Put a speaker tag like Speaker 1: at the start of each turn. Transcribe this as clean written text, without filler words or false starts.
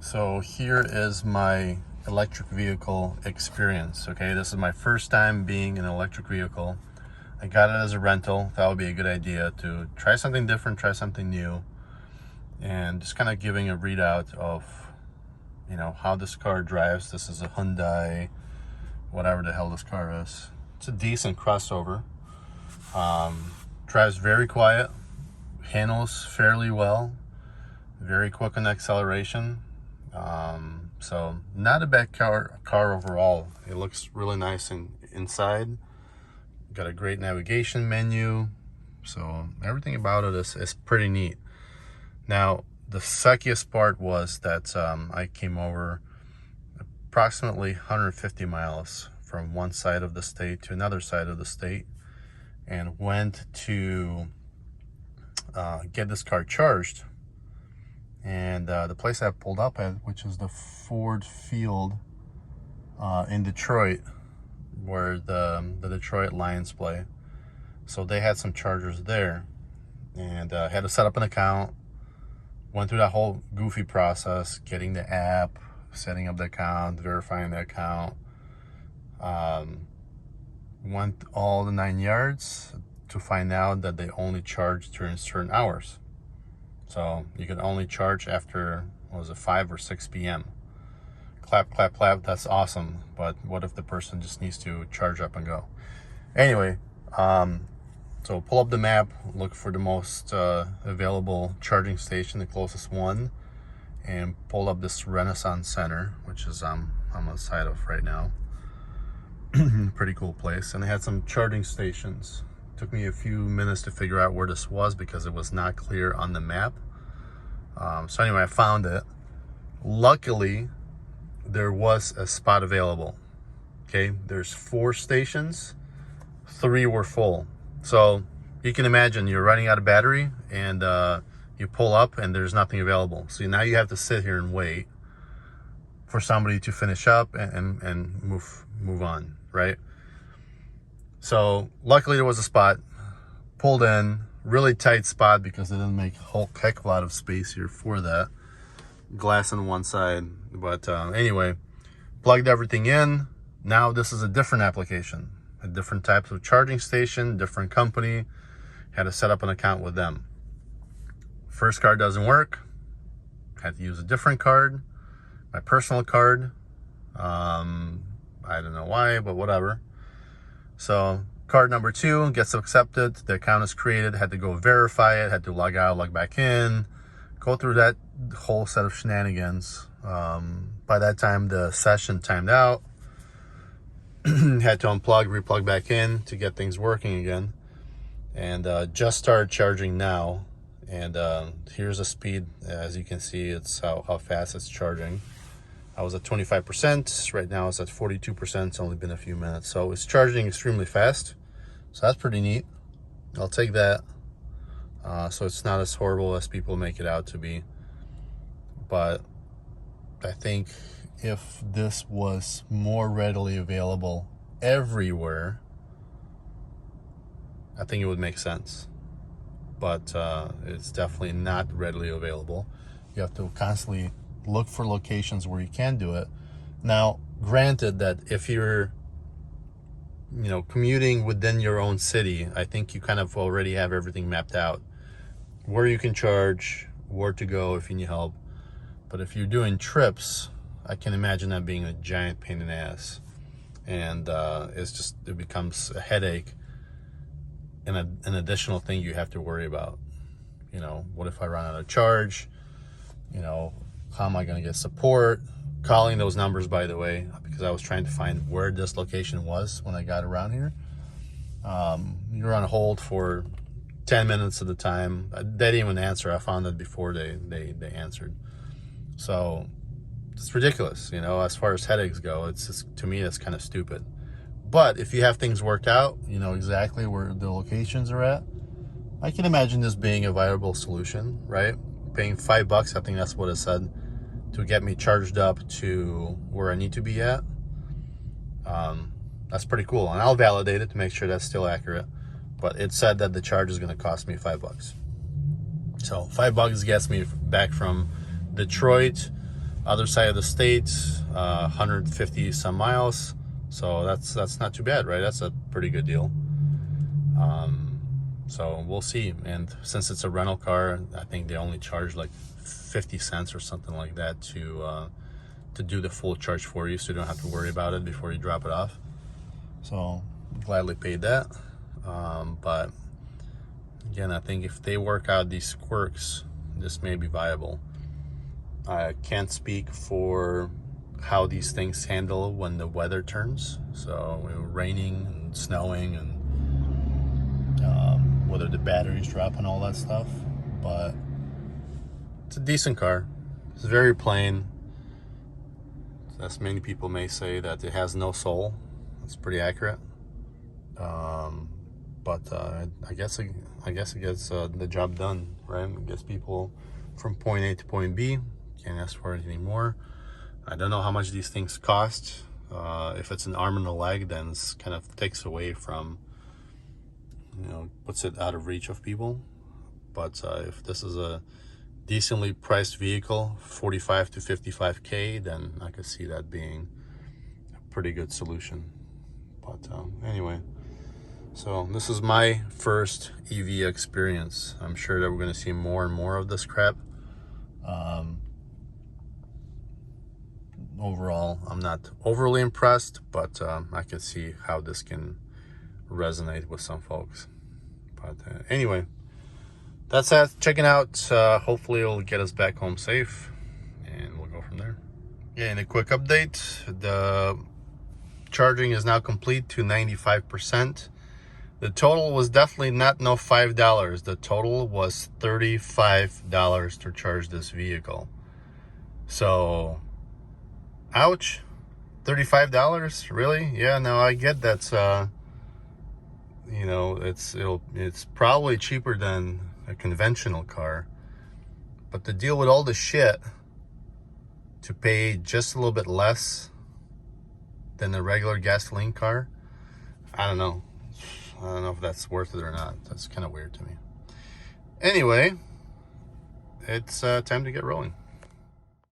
Speaker 1: So here is my electric vehicle experience. Okay, this is my first time being in an electric vehicle. I got it as a rental. That would be a good idea to try something different, try something new, and just kind of giving a readout of, how this car drives. This is a Hyundai, whatever the hell this car is. It's a decent crossover. Drives very quiet, handles fairly well, very quick on acceleration. So not a bad car overall. It looks really nice inside. Got a great navigation menu. So everything about it is pretty neat. Now, the suckiest part was that I came over approximately 150 miles from one side of the state to another side of the state and went to get this car charged. And the place I pulled up at, which is the Ford Field in Detroit, where the Detroit Lions play. So they had some chargers there, and had to set up an account. Went through that whole goofy process, getting the app, setting up the account, verifying the account. Went all the 9 yards to find out that they only charge during certain hours. So you can only charge after, 5 or 6 p.m. Clap, clap, clap. That's awesome. But what if the person just needs to charge up and go? Anyway, so pull up the map, look for the most available charging station, the closest one, and pull up this Renaissance Center, which is I'm on the side of right now. Pretty cool place. And they had some charging stations. Took me a few minutes to figure out where this was because it was not clear on the map. So anyway, I found it. Luckily, there was a spot available. Okay, there's 4 stations, 3 were full. So you can imagine you're running out of battery and you pull up and there's nothing available. So now you have to sit here and wait for somebody to finish up and move on, right? So luckily there was a spot, pulled in, really tight spot because they didn't make a whole heck of a lot of space here for that. Glass on one side, but anyway, plugged everything in. Now this is a different application, a different type of charging station, different company. Had to set up an account with them. First card doesn't work. Had to use a different card, my personal card. I don't know why, but whatever. So card number 2 gets accepted. The account is created. Had to go verify it. Had to log out, log back in. Go through that whole set of shenanigans. By that time, the session timed out. Had to unplug, replug back in to get things working again. And just started charging now. And here's the speed. As you can see, it's how fast it's charging. I was at 25%. Right now it's at 42%. It's only been a few minutes. So it's charging extremely fast. So that's pretty neat. I'll take that. So it's not as horrible as people make it out to be. But I think if this was more readily available everywhere, I think it would make sense. But it's definitely not readily available. You have to constantly look for locations where you can do it. Now, granted that if you're commuting within your own city, I think you kind of already have everything mapped out, where you can charge, where to go if you need help. But if you're doing trips, I can imagine that being a giant pain in the ass, and it becomes a headache and an additional thing you have to worry about. What if I run out of charge? How am I going to get support? Calling those numbers, by the way, because I was trying to find where this location was when I got around here. You're on hold for 10 minutes at a time. They didn't even answer. I found that before they answered. So it's ridiculous, as far as headaches go. It's just, to me, it's kind of stupid. But if you have things worked out, exactly where the locations are at, I can imagine this being a viable solution, right? Paying $5, I think that's what it said, to get me charged up to where I need to be at. That's pretty cool. And I'll validate it to make sure that's still accurate. But it said that the charge is going to cost me $5. So $5 gets me back from Detroit Other side of the state, 150 some miles. So that's not too bad, right? That's a pretty good deal. So we'll see. And since it's a rental car, I think they only charge like 50 cents or something like that to do the full charge for you, so you don't have to worry about it before you drop it off. So gladly paid that. But again, I think if they work out these quirks, this may be viable. I can't speak for how these things handle when the weather turns. So raining and snowing, and whether the batteries drop and all that stuff. But it's a decent car. It's very plain. As many people may say that it has no soul. It's pretty accurate. But I guess it gets the job done, right? It gets people from point A to point B. Can't ask for it anymore. I don't know how much these things cost. If it's an arm and a leg, then it's kind of takes away from, puts it out of reach of people. But if this is a decently priced vehicle, 45 to 55K, then I could see that being a pretty good solution. But anyway, so this is my first EV experience. I'm sure that we're going to see more and more of this crap. Overall, I'm not overly impressed, but I can see how this can resonate with some folks. But anyway, that's that. Checking out. Hopefully it'll get us back home safe, and we'll go from there. Yeah, and a quick update. The charging is now complete to 95%. The total was definitely not no $5. The total was $35 to charge this vehicle. So, ouch. $35? Really? Yeah, no, I get that's it's probably cheaper than a conventional car. But to deal with all the shit, to pay just a little bit less than a regular gasoline car, I don't know. I don't know if that's worth it or not. That's kind of weird to me. Anyway, it's time to get rolling.